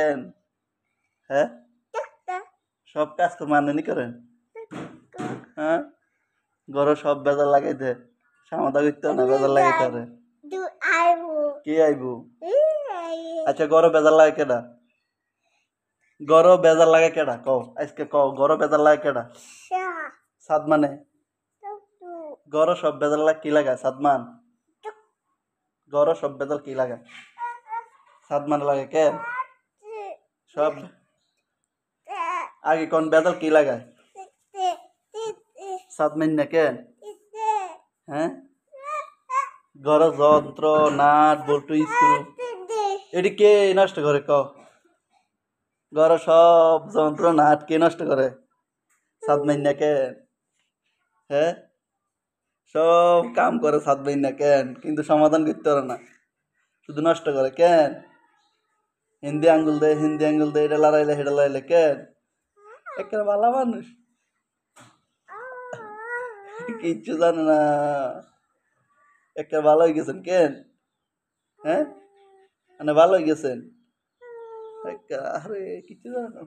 কেন? হ্যাঁ, সব কাজ কর্ম আনেনি করেন? হ্যাঁ, ঘরে সব বেজার লাগাইতে সমাধা করতে না বেজার লাগাইতে পারে কি আইবু? আচ্ছা, ঘরে বেজার লাগে কেডা? ঘরে বেজার লাগে কেডা? কও আজকে কও, ঘরে বেজার লাগে কেডা? সাদ মানে ঘরে সব বেজার লাগে কি লাগা? সাদমান ঘরে সব বেজার কি লাগা? সাদ মানে লাগে কেন? সব আগে কোন বেজাল কি লাগায়? সাদ মাইন না কেন? হ্যাঁ, ঘর যন্ত্র নাট বল্টু স্ক্রু এটি কে নষ্ট করে ক? ঘর সব যন্ত্র নাট কে নষ্ট করে? সাদ মাইন না কেন? হ্যাঁ, সব কাম করে সাদ মাইন না কেন? কিন্তু সমাধান করতে পারে না, শুধু নষ্ট করে কেন? হিন্দি আঙ্গুল দে এটা লড়াইলে হেটা লড়াইলে কেন? একটা ভালো মানুষ কিচ্ছু জানে না, একটা ভালো হয়ে গেছেন কেন? হ্যাঁ, মানে ভালো হয়ে গেছেন আরে কিচ্ছু জানে না।